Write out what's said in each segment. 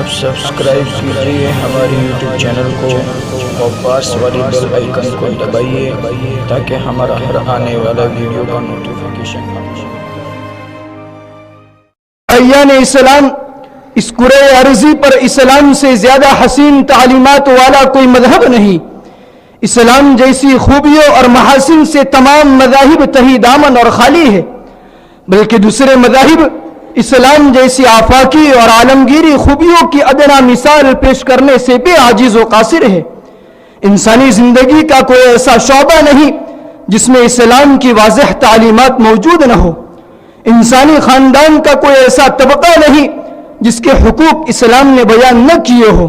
اب سبسکرائب کیجیے ہماری یوٹیوب چینل کو اور پاس والی بیل آئیکن کو دبائیے تاکہ ہمارا ہر آنے والا ویڈیو کا نوٹیفیکیشن ایان اسلام اس کرۂ ارضی پر اسلام سے زیادہ حسین تعلیمات والا کوئی مذہب نہیں۔ اسلام جیسی خوبیوں اور محاسن سے تمام مذاہب تہی دامن اور خالی ہے، بلکہ دوسرے مذاہب اسلام جیسی آفاقی اور عالمگیری خوبیوں کی ادنا مثال پیش کرنے سے بھی عاجز و قاصر ہے۔ انسانی زندگی کا کوئی ایسا شعبہ نہیں جس میں اسلام کی واضح تعلیمات موجود نہ ہو۔ انسانی خاندان کا کوئی ایسا طبقہ نہیں جس کے حقوق اسلام نے بیان نہ کیے ہو،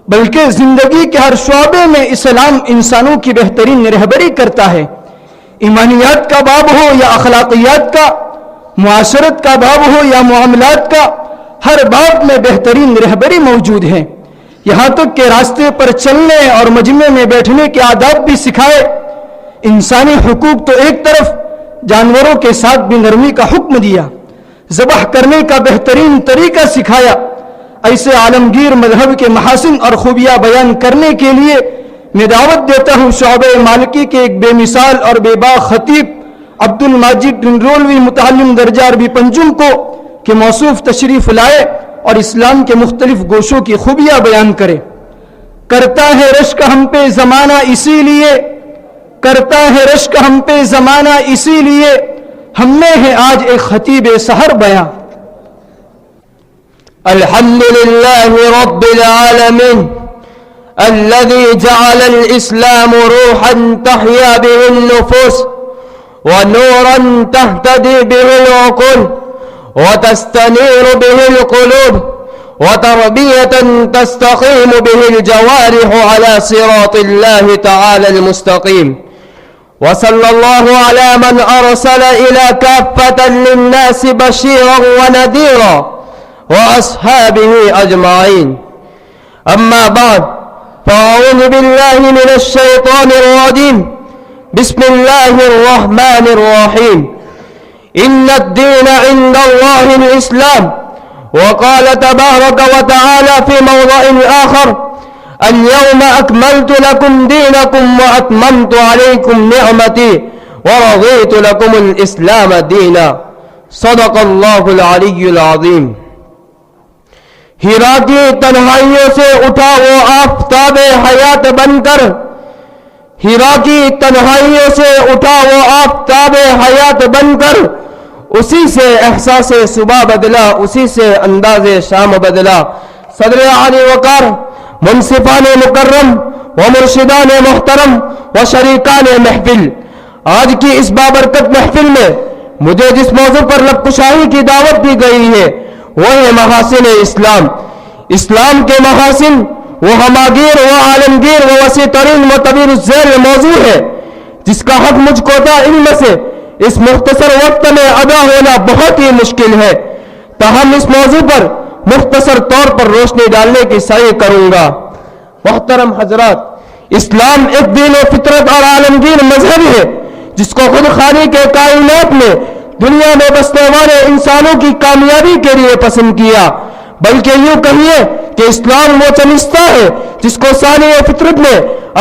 بلکہ زندگی کے ہر شعبے میں اسلام انسانوں کی بہترین رہبری کرتا ہے۔ ایمانیات کا باب ہو یا اخلاقیات کا، معاشرت کا باب ہو یا معاملات کا، ہر باب میں بہترین رہبری موجود ہے، یہاں تک کہ راستے پر چلنے اور مجمع میں بیٹھنے کے آداب بھی سکھائے۔ انسانی حقوق تو ایک طرف، جانوروں کے ساتھ بھی نرمی کا حکم دیا، ذبح کرنے کا بہترین طریقہ سکھایا۔ ایسے عالمگیر مذہب کے محاسن اور خوبیاں بیان کرنے کے لیے میں دعوت دیتا ہوں شعبہ مالکی کے ایک بے مثال اور بے باک خطیب عبد الماجد رنگرولوی متعلم درجہ عربی پنجم کو کہ موصوف تشریف لائے اور اسلام کے مختلف گوشوں کی خوبیاں بیان کرے۔ کرتا ہے رشک ہم پہ زمانہ اسی لیے، کرتا ہے رشک ہم پہ زمانہ اسی لیے، ہم میں ہے آج ایک خطیب سحر بیان۔ الحمد لله رب العالمين الذي جعل الإسلام روحا تحيا به النفوس ونورا تهتدي به العقول وتستنير به القلوب وتربية تستقيم به الجوارح على صراط الله تعالى المستقيم، وصلى الله على من أرسل إلى كافة للناس بشيرا ونذيرا وأصحابه أجمعين. أما بعد، فأعوذ بالله من الشيطان الرجيم، بسم الله الرحمن الرحيم. إن الدين عند الله الإسلام. وقال تبارك وتعالى في موضع آخر: اليوم أكملت لكم دينكم وأتممت عليكم نعمتي ورضيت لكم الإسلام دينا. صدق الله العلي العظيم. ہیرا کی تنہائیوں سے اٹھا وہ آفتاب حیات بن کر، ہیرا کی تنہائیوں سے اٹھا وہ آفتاب حیات بن کر، اسی سے احساس صبح بدلا، اسی سے انداز شام بدلا۔ صدر عالی وقار، منصفان مکرم و مرشدان محترم و شریکان محفل، آج کی اس بابرکت محفل میں مجھے جس موضوع پر لب کشائی کی دعوت دی گئی ہے وہ ہے محاسن اسلام۔ اسلام کے محاسن وہ ہماگیر، وہ عالمگیر، وہ وسیع ترین و طویل الذیل موضوع ہے جس کا حق مجھ کو تھا علم سے اس مختصر وقت میں ادا ہونا بہت ہی مشکل ہے، تاہم اس موضوع پر مختصر طور پر روشنی ڈالنے کی سعی کروں گا۔ محترم حضرات، اسلام ایک دین و فطرت اور عالمگیر مذہب ہے جس کو خود خالق کے کائنات نے دنیا میں بسنے والے انسانوں کی کامیابی کے لیے پسند کیا، بلکہ یوں کہیے کہ اسلام وہ چمستہ ہے جس کو صانع فطرت نے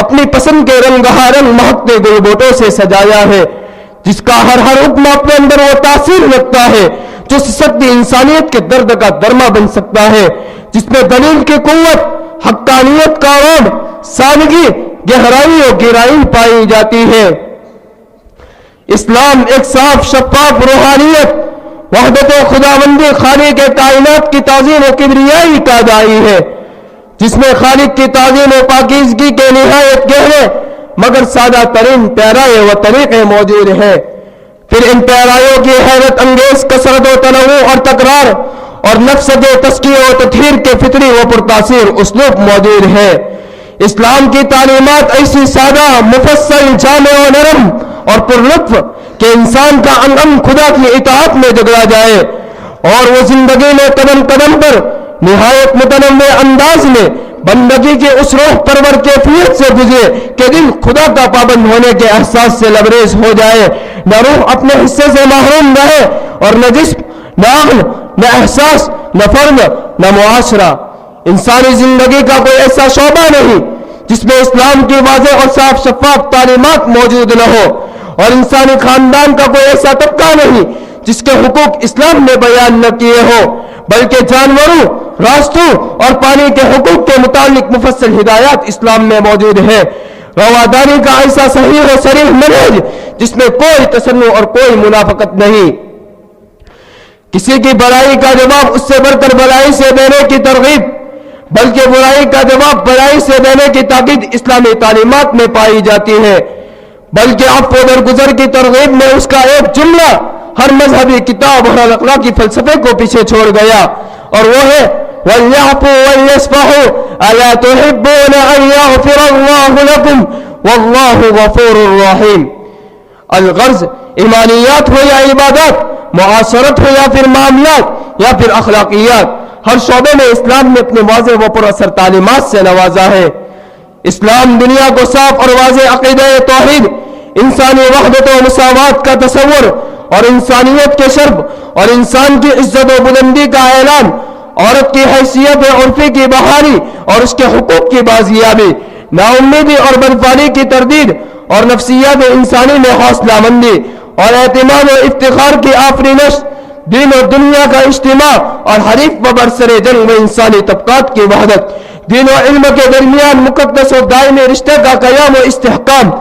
اپنی پسند کے رنگا رنگ مہکتے گل بوٹوں سے سجایا ہے، جس کا ہر حکم اپنے اندر وہ تاثیر رکھتا ہے جو سستی انسانیت کے درد کا درما بن سکتا ہے، جس میں دلیل کی قوت، حقانیت کا روڈ، سادگی، گہرائی اور گہرائی پائی جاتی ہے۔ اسلام ایک صاف شفاف روحانیت، وحدت خداوندی، خالق کائنات کی تعظیم و کبریائی کا داعی ہے، جس میں خالق کی تعظیم و پاکیزگی کے نہایت گہرے مگر سادہ ترین پیرائے و طریقے موجود ہیں۔ پھر ان پیرائیوں کی حیرت انگیز کثرت و تنوع اور تکرار اور نفس کے تزکیہ و تطہیر کے فطری و پرتاثیر اسلوب موجود ہے۔ اسلام کی تعلیمات ایسی سادہ، مفصل، جامع و نرم اور پرلطف کہ انسان کا انگ خدا کی اطاعت میں جگڑا جائے اور وہ زندگی میں قدم قدم پر نہایت متنوع انداز میں بندگی کے اس روح پرور کیفیت سے گزرے کہ دل خدا کا پابند ہونے کے احساس سے لبریز ہو جائے، نہ روح اپنے حصے سے محروم رہے اور نہ جسم، نہ عقل، نہ احساس، نہ فرد، نہ معاشرہ۔ انسانی زندگی کا کوئی ایسا شعبہ نہیں جس میں اسلام کی واضح اور صاف شفاف تعلیمات موجود نہ ہو، اور انسانی خاندان کا کوئی ایسا طبقہ نہیں جس کے حقوق اسلام نے بیان نہ کیے ہو، بلکہ جانوروں، راستوں اور پانی کے حقوق کے متعلق مفصل ہدایات اسلام میں موجود ہے۔ رواداری کا ایسا صحیح و صریح منہج جس میں کوئی تصنع اور کوئی منافقت نہیں، کسی کی برائی کا جواب اس سے بڑھ کر بلائی سے دینے کی ترغیب، بلکہ برائی کا جواب برائی سے دینے کی تاکید اسلامی تعلیمات میں پائی جاتی ہے، بلکہ عفو و درگزر کی ترغیب میں اس کا ایک جملہ ہر مذہبی کتاب اور اخلاقی فلسفے کو پیچھے چھوڑ گیا، اور وہ ہے وَلْيَعْفُوا وَلْيَصْفَحُوا أَلَا تُحِبُّونَ أَن يَغْفِرَ اللَّهُ لَكُمْ وَاللَّهُ غَفُورٌ رَحِيمٌ۔ الغرض ایمانیات ہو یا عبادات، معاشرت ہو یا پھر معاملات یا پھر اخلاقیات، ہر شعبے میں اسلام نے اپنے واضح و پر اثر تعلیمات سے نوازا ہے۔ اسلام دنیا کو صاف اور واضح عقیدہ توحید، انسانی وحدت و مساوات کا تصور اور انسانیت کے شرف اور انسان کی عزت و بلندی کا اعلان، عورت کی حیثیت عرفی کی بحالی اور اس کے حقوق کی بازیابی، ناامیدی اور بدفعلی کی تردید اور نفسیات انسانی میں حوصلہ مندی اور اعتماد و افتخار کی آفرینش، دین و دنیا کا اجتماع اور حریف و برسر جنگ و انسانی طبقات کی وحدت، دین و علم کے درمیان مقدس و دائمی رشتے کا قیام و استحکام،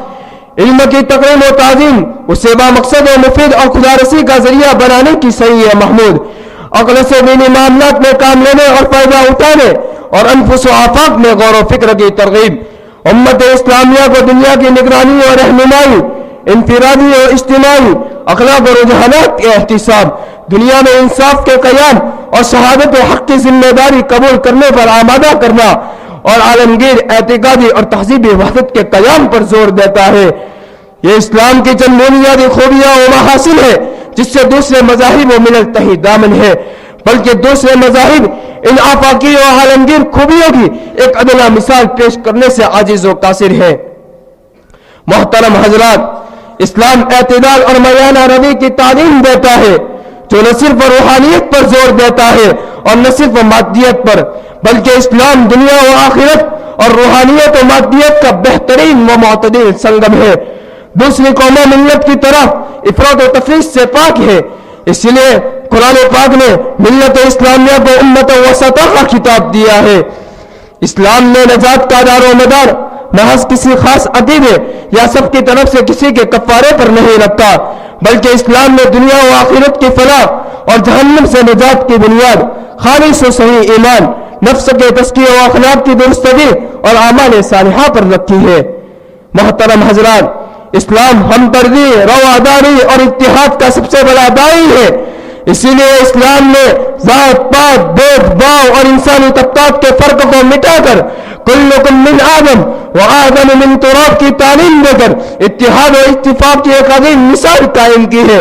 علم کی تقریم و تعظیم، اسے با مقصد و مفید اور خدا رسی کا ذریعہ بنانے کی صحیح محمود، عقل سے دینی معاملات میں کام لینے اور فائدہ اٹھانے اور انفس و آفاق میں غور و فکر کی ترغیب، امت اسلامیہ کو دنیا کی نگرانی اور رہنمائی، انفرادی اور اجتماعی اخلاق و رجحانات کے احتساب، دنیا میں انصاف کے قیام اور شہادت حق کی ذمہ داری قبول کرنے پر آمادہ کرنا اور عالمگیر اعتقادی اور تہذیبی وحدت کے قیام پر زور دیتا ہے۔ یہ اسلام کی چند بنیادی خوبیاں و محاسن ہے جس سے دوسرے مذاہب و ملل تہی دامن ہے، بلکہ دوسرے مذاہب ان آفاقی و عالمگیر خوبیوں کی ایک ادنا مثال پیش کرنے سے عاجز و قاصر ہے۔ محترم حضرات، اسلام اعتدال اور میانہ روی کی تعلیم دیتا ہے، جو نہ صرف روحانیت پر زور دیتا ہے اور نہ صرف مادیت پر، بلکہ اسلام دنیا و آخرت اور روحانیت و مادیت کا بہترین و معتدل سنگم ہے، دوسری قوم و ملت کی طرح افراط و تفریط سے پاک ہے۔ اس لیے قرآن پاک نے ملت اسلامیہ کو امت وسطیٰ کا خطاب دیا ہے۔ اسلام نے نجات کا دار و مدار محض کسی خاص عقیدے یا سب کی طرف سے کسی کے کفارے پر نہیں رکھا، بلکہ اسلام نے دنیا و آخرت کی فلاح اور جہنم سے نجات کی بنیاد خالص و صحیح ایمان، نفس کے تزکیہ و اخلاق کی درستگی اور اعمال صالحہ پر رکھی ہے۔ محترم حضرات، اسلام ہمدردی، رواداری اور اتحاد کا سب سے بڑا داعی ہے، اسی لیے اسلام نے ذات پات، بھید بھاؤ اور انسانی طبقات کے فرق کو مٹا کر کلکم من آدم و آدم من تراب کی تعلیم دے کر اتحاد و اتفاق کی ایک عظیم مثال قائم کی ہے،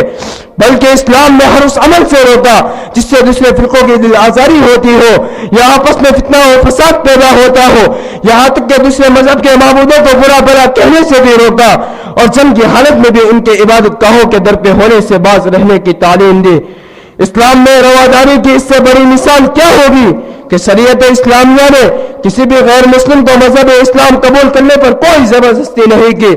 بلکہ اسلام نے ہر اس عمل سے روکا جس سے دوسرے فرقوں کی دل آزاری ہوتی ہو یا آپس میں فتنہ و فساد پیدا ہوتا ہو، یہاں تک کہ دوسرے مذہب کے معبودوں کو برا برا کہنے سے بھی روکا اور جنگ کی حالت میں بھی ان کے عبادت گاہوں کے در پہ ہونے سے باز رہنے کی تعلیم دی۔ اسلام میں رواداری کی اس سے بڑی مثال کیا ہوگی کہ شریعت اسلامیہ نے کسی بھی غیر مسلم کو مذہب اسلام قبول کرنے پر کوئی زبردستی نہیں کی،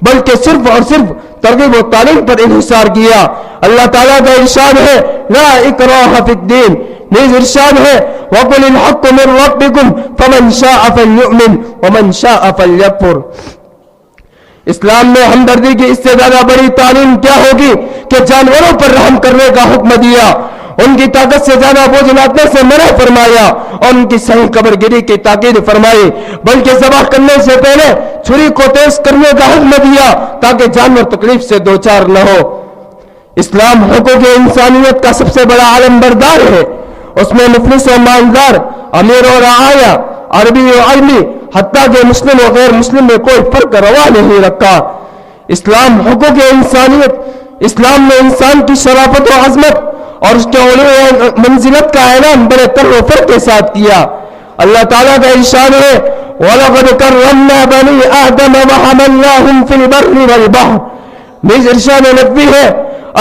بلکہ صرف اور صرف ترغیب و تعلیم پر انحصار کیا۔ اللہ تعالیٰ کا ارشاد ہے لا اکراہ فی الدین، نیز ارشاد ہے وَقُلِ الْحَقُّ مِن رَبِّكُمْ فَمَنْ شَاءَ فَلْيُؤْمِنْ وَمَنْ شَاءَ فَلْيَكْفُرْ۔ اسلام میں ہمدردی کی اس سے زیادہ بڑی تعلیم کیا ہوگی کہ جانوروں پر رحم کرنے کا حکم دیا، ان کی طاقت سے زیادہ بوجھ لادنے سے منع فرمایا اور ان کی صحیح قبر گیری کی تاکید فرمائی، بلکہ ذبح کرنے سے پہلے چھری کو تیز کرنے کا حکم دیا تاکہ جانور تکلیف سے دوچار نہ ہو۔ اسلام حقوق انسانیت کا سب سے بڑا علم بردار ہے، اس میں مفلس و مالدار، امیر و رعایا، عربی و عجمی، حتیٰ کہ مسلم و غیر مسلم میں کوئی فرق روا نہیں رکھا۔ اسلام حقوق انسانیت، اسلام نے انسان کی شرافت و عظمت اور اس کے علو منزلت کا اعلان بڑے تر و فر کے ساتھ کیا۔ اللہ تعالیٰ کا ارشاد ہے وَلَقَدْ كَرَّمْنَا بَنِي آدَمَ وَحَمَلْنَاهُمْ فِي الْبَرِّ وَالْبَحْرِ، نیز ارشاد نبوی ہے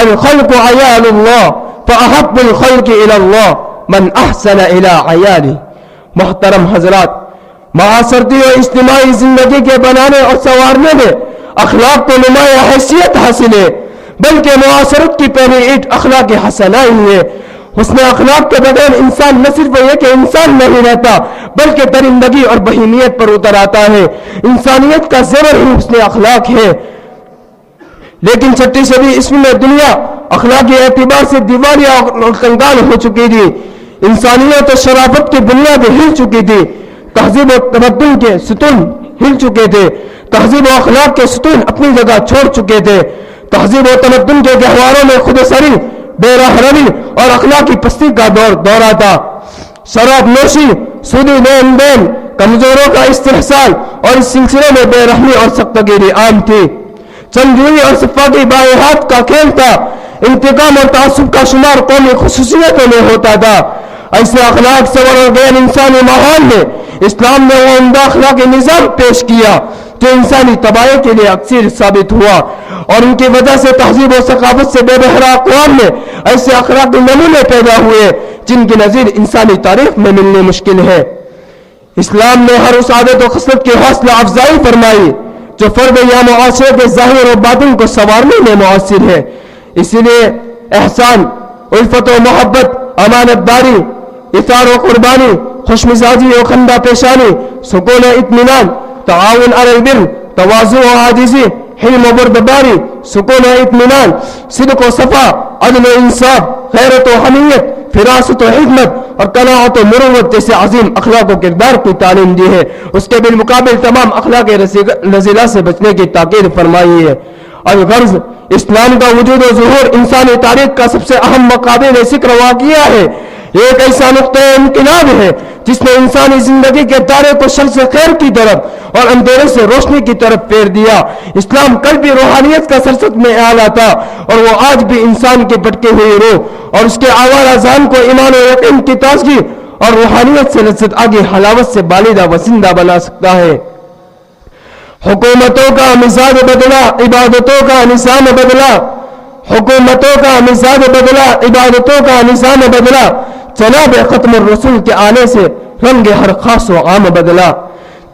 الخلق عیال اللہ فأحب الخلق إلى الله من أحسن إلى عیاله، محترم حضرات, معاشرتی اور اجتماعی زندگی کے بنانے اور سنوارنے میں اخلاق کو نمایاں حیثیت حاصل ہے, بلکہ معاشرت کی پہلی اینٹ اخلاق حسنہ ہی ہے. حسن اخلاق کے بغیر انسان نہ صرف یہ کہ انسان نہیں رہتا بلکہ درندگی اور بہیمیت پر اتر آتا ہے. انسانیت کا زیور ہی حسن اخلاق ہے. لیکن 6 صدی عیسوی میں دنیا اخلاقی اعتبار سے دیوالیہ اور کنگال ہو چکی تھی. انسانیت اور شرافت کی بنیادیں ہل چکی تھی. تہذیب و تمدن کے ستون ہل چکے تھے. تہذیب و اخلاق کے ستون اپنی جگہ چھوڑ چکے تھے. تہذیب و تمدن کے گہواروں میں خود سری, بے راہ روی اور اخلاقی پستی کا دورہ تھا. شراب نوشی, سودی لین دین, کمزوروں کا استحصال اور اس سلسلے میں بے رحمی اور سختگیری عام تھی. چندوئی اور صفاقی بائیں ہاتھ کا کھیل تھا. انتقام اور تعصب کا شمار قومی خصوصیتوں میں ہوتا تھا. ایسے اخلاق سے اور غیر انسانی ماحول میں اسلام نے وہ عمدہ اخلاقی نظام پیش کیا جو انسانی تباہی کے لیے اکثر ثابت ہوا, اور ان کی وجہ سے تہذیب و ثقافت سے بے بہرا اقوام میں ایسے اخلاقی نمونے پیدا ہوئے جن کی نظیر انسانی تاریخ میں ملنے مشکل ہے. اسلام نے ہر اس عادت و خصلت کی حوصلہ افزائی فرمائی جو فرد یا معاشرے کے ظاہر و باطن کو سنوارنے میں مؤثر ہے. اسی لیے احسان, الفت و محبت, امانت داری, اطاعت و قربانی, خوش مزاجی و خندہ پیشانی, سکون و اطمینان, تعاون علی البر, تواضع و عاجزی, حلم و بردباری, سکون و اطمینان, صدق و صفا, عدل و انصاف, غیرت و حمیت, فراست و حکمت اور قناعت و مروت جیسے عظیم اخلاق و کردار کی تعلیم دی ہے. اس کے بالمقابل تمام اخلاق رذیلہ سے بچنے کی تاکید فرمائی ہے. الغرض اسلام کا وجود و ظہور انسانی تاریخ کا سب سے اہم مقابل ذکر واقعہ ہے. یہ ایک ایسا نقطہ انقلاب ہے جس نے انسانی زندگی کے تارے کو شر سے خیر کی طرف اور اندھیرے سے روشنی کی طرف پھیر دیا. اسلام کل بھی روحانیت کا سرسد میں آلہ تھا اور وہ آج بھی انسان کے بھٹکے ہوئے روح اور اس کے آوارہ ذہن کو ایمان و یقین کی تازگی اور روحانیت سے لذت آگے حلاوت سے بالیدہ و زندہ بنا سکتا ہے. حکومتوں کا مزاج بدلا, عبادتوں کا نظام بدلا. حکومتوں کا مزاج بدلا, عبادتوں کا نظام بدلا. جناب ختم الرسول کے آنے سے رنگ ہر خاص و عام بدلا.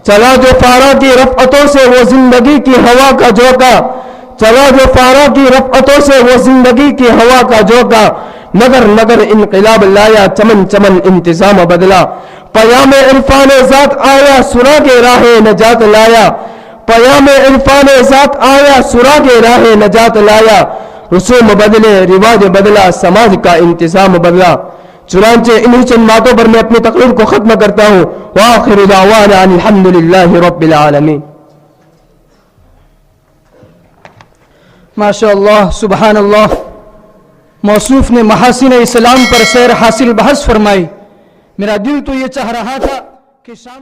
چلا جو فارا کی رفعتوں سے وہ زندگی کی ہوا کا جھونکا. چلا جو فارا کی رفعتوں سے وہ زندگی کی ہوا کا جھونکا. نگر نگر انقلاب لایا, چمن چمن انتظام بدلا. پیام عرفان ذات آیا, سراغ راہ نجات لایا. پیام عرفان ذات آیا, سراغ راہ نجات لایا. رسوم بدلے, رواج بدلا, سماج کا انتظام بدلا. چنانچہ انہی چند باتوں پر میں اپنی تقریر کو ختم کرتا ہوں. وآخر دعوانا ان الحمدللہ رب العالمین. ماشاءاللہ, سبحان اللہ. موصوف نے محاسن اسلام پر سیر حاصل بحث فرمائی. میرا دل تو یہ چاہ رہا تھا کہ شام